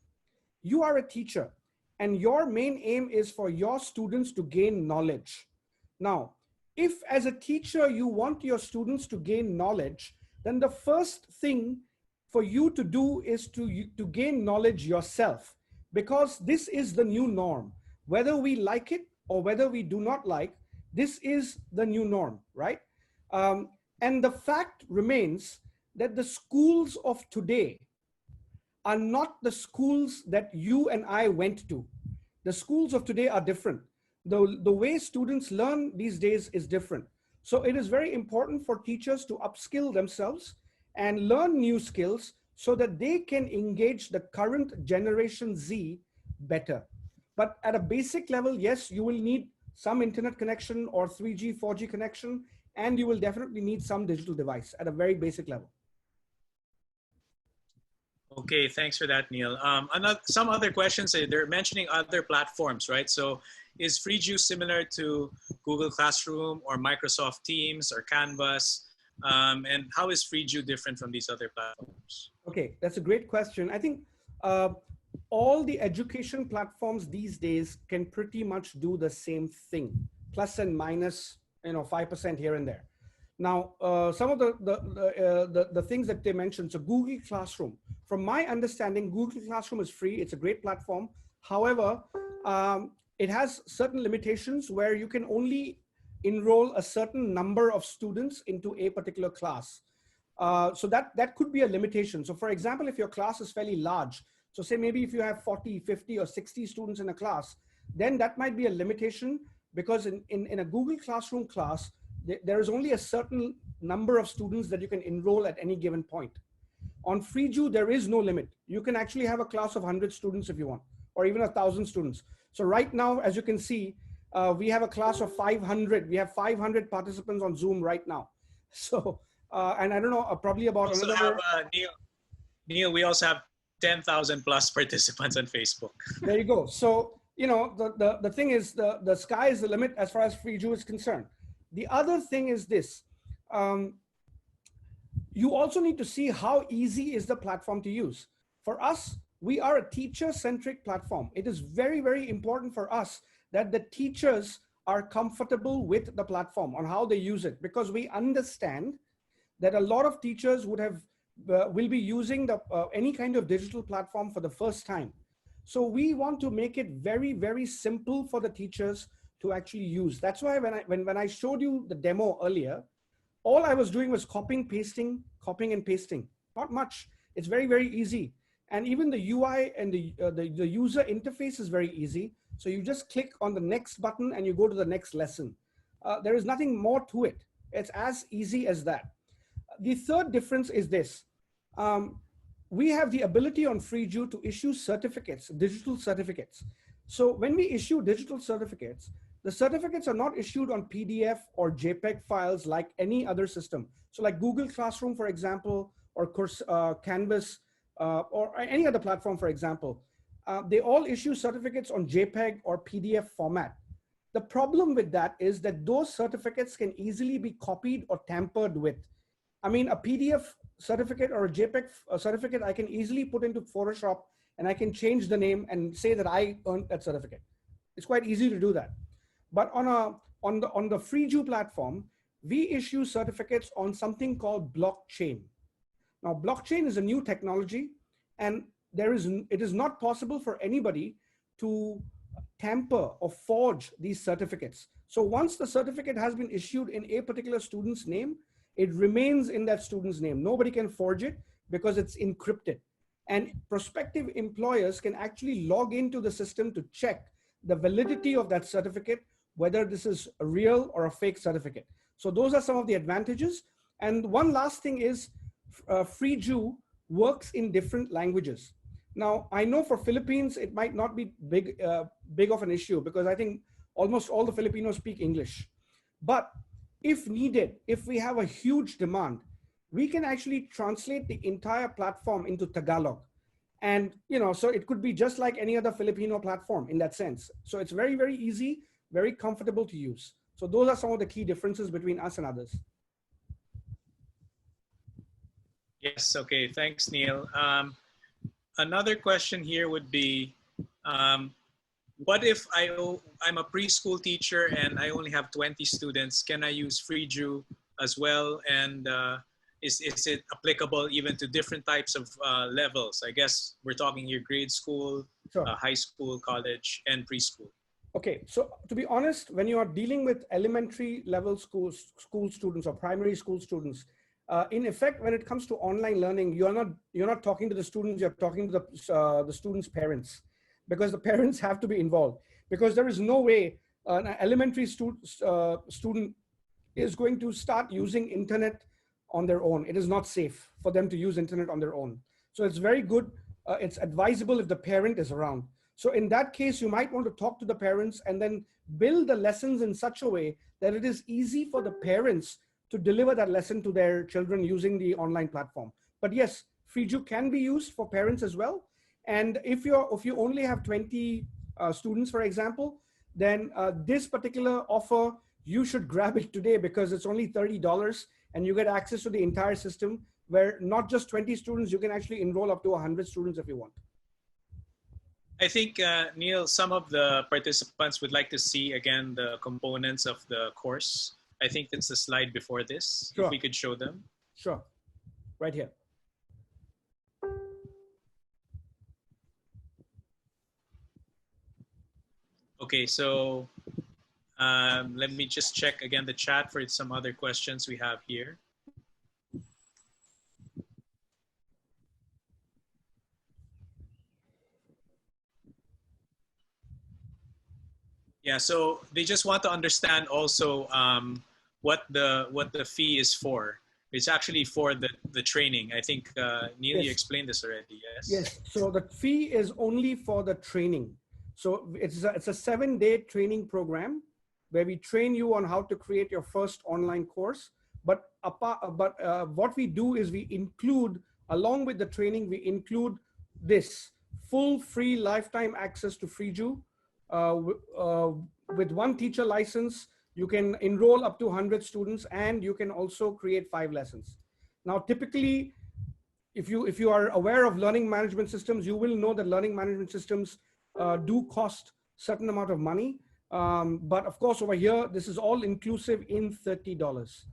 You are a teacher, and your main aim is for your students to gain knowledge. Now, if as a teacher, you want your students to gain knowledge, then the first thing for you to do is to gain knowledge yourself, because this is the new norm. Whether we like it or whether we do not like, this is the new norm, right? And the fact remains that the schools of today are not the schools that you and I went to. The schools of today are different. The way students learn these days is different. So it is very important for teachers to upskill themselves and learn new skills so that they can engage the current generation Z better. But at a basic level, yes, you will need some internet connection or 3G, 4G connection, and you will definitely need some digital device at a very basic level. Okay, thanks for that, Neil. Some other questions, they're mentioning other platforms, right? So is FreeJu similar to Google Classroom or Microsoft Teams or Canvas? And how is FreeJu different from these other platforms? Okay, that's a great question. I think all the education platforms these days can pretty much do the same thing, plus and minus, 5% here and there. Now, some of the things that they mentioned, so Google Classroom, from my understanding, Google Classroom is free. It's a great platform. However, it has certain limitations where you can only enroll a certain number of students into a particular class. So that could be a limitation. So for example, if your class is fairly large, so say maybe if you have 40, 50 or 60 students in a class, then that might be a limitation, because in a Google Classroom class, there is only a certain number of students that you can enroll at any given point. On FreeJu, there is no limit. You can actually have a class of 100 students if you want, or even 1,000 students. So right now, as you can see, we have a class of 500. We have 500 participants on Zoom right now. So, and I don't know, probably about another. Neil, we also have 10,000 plus participants on Facebook. There you go. So, the thing is, the sky is the limit as far as FreeJu is concerned. The other thing is this. You also need to see how easy is the platform to use. For us, we are a teacher-centric platform. It is very, very important for us that the teachers are comfortable with the platform on how they use it, because we understand that a lot of teachers will be using any kind of digital platform for the first time. So we want to make it very, very simple for the teachers to actually use. That's why when I showed you the demo earlier, all I was doing was copying and pasting, not much. It's very, very easy. And even the UI and the user interface is very easy. So you just click on the next button and you go to the next lesson. There is nothing more to it. It's as easy as that. The third difference is this. We have the ability on FreeJu to issue certificates, digital certificates. So when we issue digital certificates, the certificates are not issued on PDF or JPEG files like any other system. So like Google Classroom, for example, or Canvas, or any other platform, for example, they all issue certificates on JPEG or PDF format. The problem with that is that those certificates can easily be copied or tampered with. I mean, a PDF certificate or a JPEG certificate, I can easily put into Photoshop and I can change the name and say that I earned that certificate. It's quite easy to do that. But on the FreeJu platform, we issue certificates on something called blockchain. Now, blockchain is a new technology, and it is not possible for anybody to tamper or forge these certificates. So once the certificate has been issued in a particular student's name, it remains in that student's name. Nobody can forge it because it's encrypted. And prospective employers can actually log into the system to check the validity of that certificate, whether this is a real or a fake certificate. So those are some of the advantages. And one last thing is FreeJu works in different languages. Now, I know for Philippines, it might not be big of an issue, because I think almost all the Filipinos speak English. But if needed, if we have a huge demand, we can actually translate the entire platform into Tagalog. And, so it could be just like any other Filipino platform in that sense. So it's very, very easy, very comfortable to use. So those are some of the key differences between us and others. Yes, okay, thanks, Neil. Another question here would be, what if I'm a preschool teacher and I only have 20 students? Can I use FreeJu as well? And is it applicable even to different types of levels? I guess we're talking here grade school, sure. High school, college, and preschool. Okay, so to be honest, when you are dealing with elementary level school students or primary school students, in effect, when it comes to online learning, you're not talking to the students, you're talking to the students' parents, because the parents have to be involved, because there is no way an elementary student is going to start using internet on their own. It is not safe for them to use internet on their own. So it's very good. It's advisable if the parent is around. So in that case, you might want to talk to the parents and then build the lessons in such a way that it is easy for the parents to deliver that lesson to their children using the online platform. But yes, Freeju can be used for parents as well. And if you only have 20 students, for example, then this particular offer, you should grab it today because it's only $30 and you get access to the entire system where not just 20 students, you can actually enroll up to 100 students if you want. I think, Neil, some of the participants would like to see, again, the components of the course. I think it's the slide before this, Sure. if we could show them. Sure, right here. Okay, so let me just check again the chat for some other questions we have here. Yeah, so they just want to understand also what the fee is for. It's actually for the training. I think Neil, Yes. you explained this already. Yes. Yes. So the fee is only for the training. So it's a 7-day training program where we train you on how to create your first online course. But what we do is we include, along with the training, we include this full free lifetime access to Freeju. With one teacher license, you can enroll up to 100 students and you can also create 5 lessons. Now, typically, if you are aware of learning management systems, you will know that learning management systems do cost certain amount of money. But of course, over here, this is all inclusive in $30.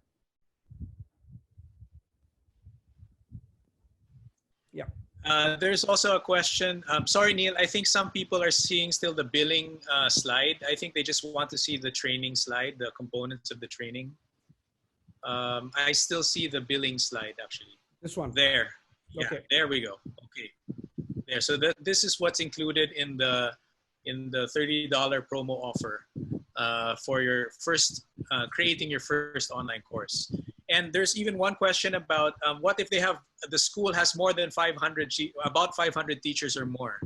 Yeah. There's also a question. Sorry, Neil, I think some people are seeing still the billing slide. I think they just want to see the training slide, the components of the training. I still see the billing slide, actually. This one. There. Yeah, Okay. there we go. Okay. There. So this is what's included in the $30 promo offer for your first, creating your first online course. And there's even one question about what if the school has more than 500, about 500 teachers or more?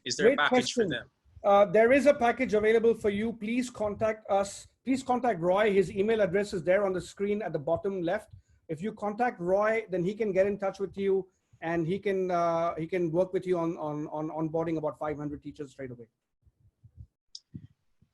Is there Great a package question. for them? There is a package available for you. Please contact us. Please contact Roy. His email address is there on the screen at the bottom left. If you contact Roy, then he can get in touch with you and he can work with you on onboarding about 500 teachers straight away.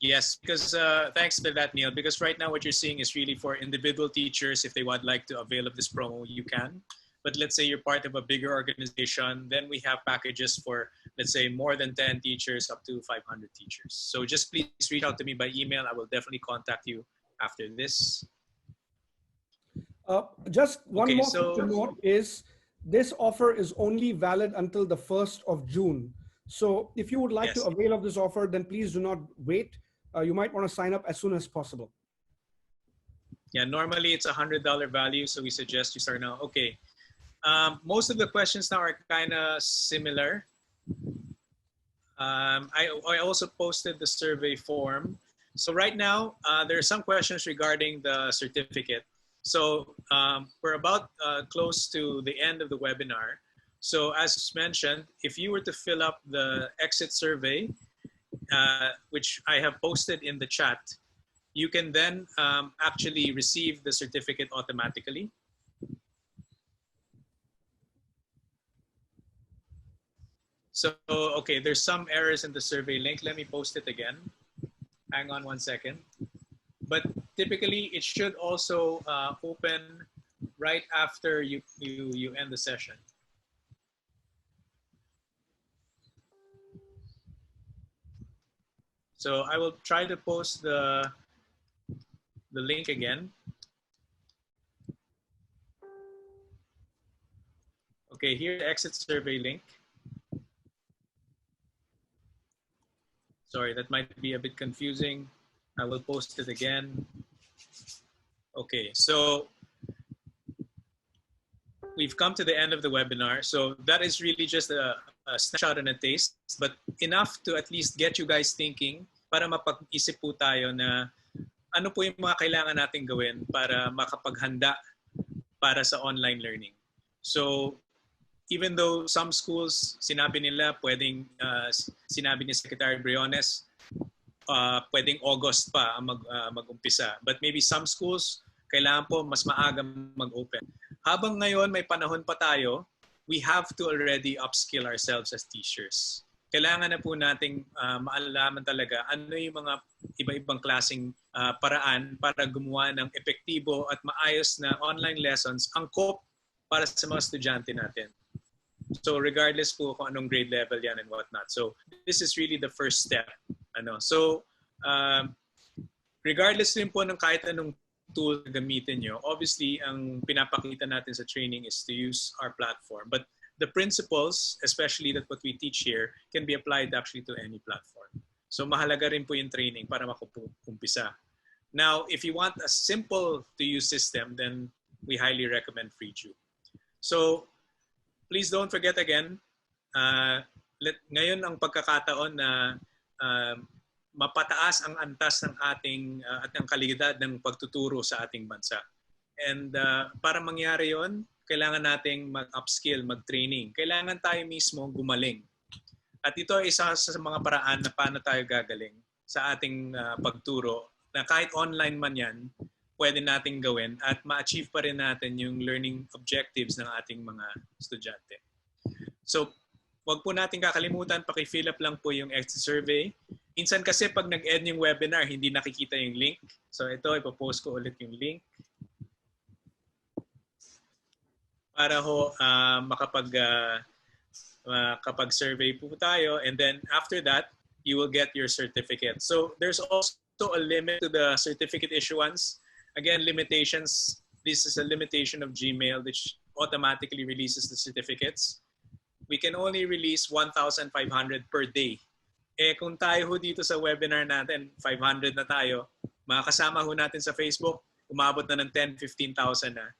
Yes, because thanks for that, Neil. Because right now what you're seeing is really for individual teachers. If they would like to avail of this promo, you can. But let's say you're part of a bigger organization, then we have packages for, let's say, more than 10 teachers up to 500 teachers. So just please reach out to me by email. I will definitely contact you after this. Just one more so, thing to note is this offer is only valid until the 1st of June. So if you would like to avail of this offer, then please do not wait. You might want to sign up as soon as possible. Yeah, normally it's $100 value, so we suggest you start now. Okay. Most of the questions now are kind of similar. I also posted the survey form. So right now, there are some questions regarding the certificate. So we're about close to the end of the webinar. So as mentioned, if you were to fill up the exit survey, which I have posted in the chat, you can then actually receive the certificate automatically. So, okay, there's some errors in the survey link. Let me post it again. Hang on one second. But typically, it should also open right after you end the session. So I will try to post the link again. Okay, here the exit survey link. Sorry, that might be a bit confusing. I will post it again. Okay, so we've come to the end of the webinar. So that is really just a snapshot and a taste, but enough to at least get you guys thinking para mapag-isip po tayo na ano po yung mga kailangan natin gawin para makapaghanda para sa online learning. So even though some schools, sinabi nila, sinabi ni Secretary Briones, pwedeng August pa ang mag-umpisa. But maybe some schools, kailangan po mas maaga mag-open. Habang ngayon may panahon pa tayo, we have to already upskill ourselves as teachers. Kailangan na po nating maalaman talaga ano yung mga iba-ibang klaseng paraan para gumawa ng epektibo at maayos na online lessons angkop para sa mga estudyante natin. So regardless po kung anong grade level yan and whatnot. So this is really the first step. So regardless din po ng kahit anong tool na gamitin nyo, obviously ang pinapakita natin sa training is to use our platform. But the principles, especially that what we teach here, can be applied actually to any platform. So mahalaga rin po yung training para makumpisa. Now, if you want a simple to use system, then we highly recommend FreeTube. So please don't forget again, ngayon ang pagkakataon na mapataas ang antas ng ating at ang kalidad ng pagtuturo sa ating bansa. And para mangyari yon, kailangan nating mag-upskill, mag-training. Kailangan tayo mismo gumaling. At ito ay isa sa mga paraan na paano tayo gagaling sa ating pagturo na kahit online man yan, pwede nating gawin at ma-achieve pa rin natin yung learning objectives ng ating mga estudyante. So, wag po natin kakalimutan, paki-fill up lang po yung exit survey. Minsan kasi pag nag-end yung webinar, hindi nakikita yung link. So ito, ipopost ko ulit yung link. Para ho makapag-survey po tayo. And then after that, you will get your certificate. So there's also a limit to the certificate issuance. Again, limitations. This is a limitation of Gmail, which automatically releases the certificates. We can only release 1,500 per day. Kung tayo ho dito sa webinar natin, 500 na tayo, mga kasama ho natin sa Facebook, umabot na ng 10,000, 15,000 na.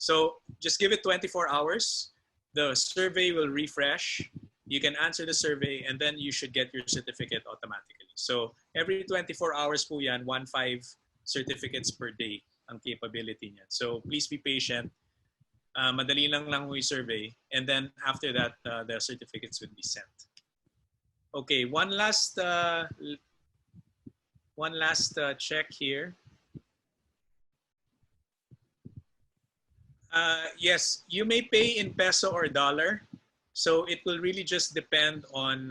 So just give it 24 hours. The survey will refresh. You can answer the survey and then you should get your certificate automatically. So every 24 hours po yan, 15 certificates per day ang capability niya. So please be patient. Madali lang ho yung survey. And then after that, the certificates will be sent. Okay, one last check here. Yes, you may pay in peso or dollar. So it will really just depend on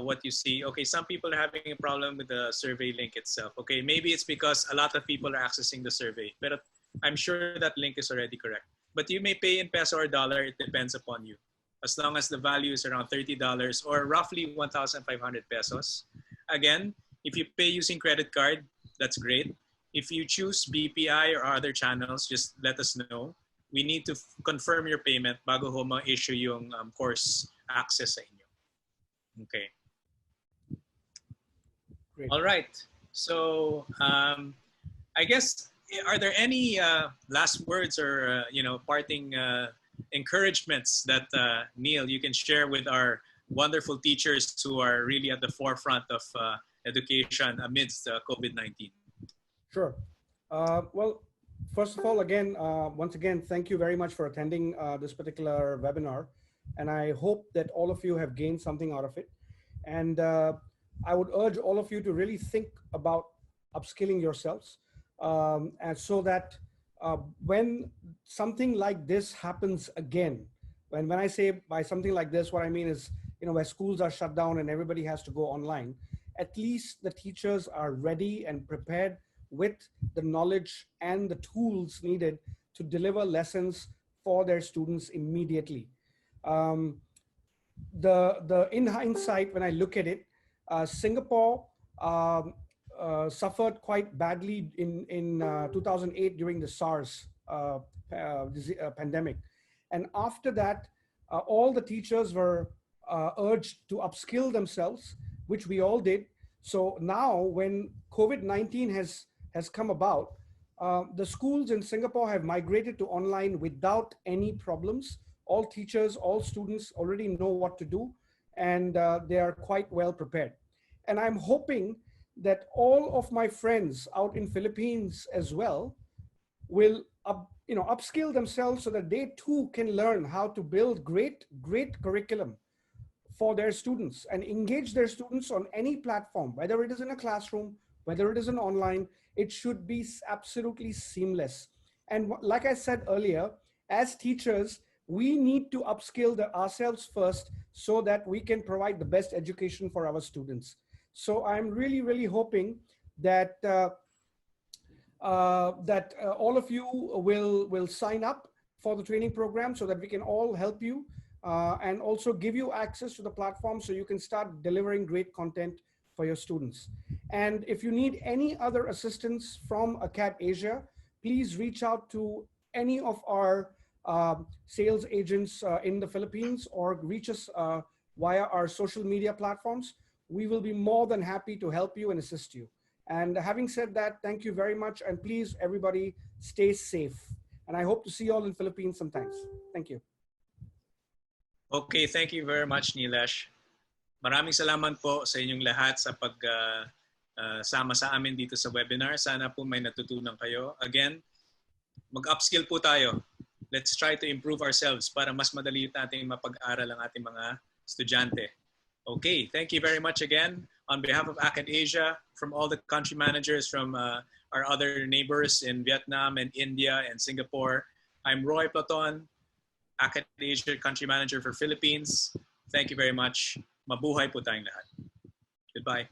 what you see. Okay, some people are having a problem with the survey link itself. Okay, maybe it's because a lot of people are accessing the survey. But I'm sure that link is already correct. But you may pay in peso or dollar. It depends upon you. As long as the value is around $30 or roughly 1,500 pesos. Again, if you pay using credit card, that's great. If you choose BPI or other channels, just let us know. We need to confirm your payment bago ho ma-issue yung course access sa inyo. Okay. Great. All right. So I guess, are there any last words or parting encouragements that Neil, you can share with our wonderful teachers who are really at the forefront of education amidst COVID-19? Sure. Well, first of all, once again, thank you very much for attending this particular webinar. And I hope that all of you have gained something out of it. And I would urge all of you to really think about upskilling yourselves. And so that when something like this happens again, when I say by something like this, what I mean is, where schools are shut down and everybody has to go online, at least the teachers are ready and prepared with the knowledge and the tools needed to deliver lessons for their students immediately. In hindsight, when I look at it, Singapore suffered quite badly in 2008 during the SARS pandemic. And after that, all the teachers were urged to upskill themselves, which we all did. So now when COVID-19 has come about, the schools in Singapore have migrated to online without any problems. All teachers, all students already know what to do, and they are quite well prepared. And I'm hoping that all of my friends out in Philippines as well will upskill themselves so that they too can learn how to build great curriculum for their students and engage their students on any platform, whether it is in a classroom, whether it is an online. It should be absolutely seamless. And like I said earlier, as teachers, we need to upskill ourselves first so that we can provide the best education for our students. So I'm really hoping that all of you will sign up for the training program so that we can all help you and also give you access to the platform so you can start delivering great content for your students. And if you need any other assistance from Akadasia, please reach out to any of our sales agents in the Philippines, or reach us via our social media platforms. We will be more than happy to help you and assist you. And having said that, thank you very much. And please, everybody, stay safe. And I hope to see you all in Philippines sometimes. Thank you. Okay, thank you very much, Nilesh. Maraming salamat po sa inyong lahat sa sama sa amin dito sa webinar. Sana po may natutunan kayo. Again, mag-upskill po tayo. Let's try to improve ourselves para mas madali natin mapag-aral ang ating mga estudyante. Okay, thank you very much again. On behalf of Akadasia, from all the country managers from our other neighbors in Vietnam and India and Singapore, I'm Roy Platon, Akadasia Country Manager for Philippines. Thank you very much. Mabuhay po tayong lahat. Goodbye.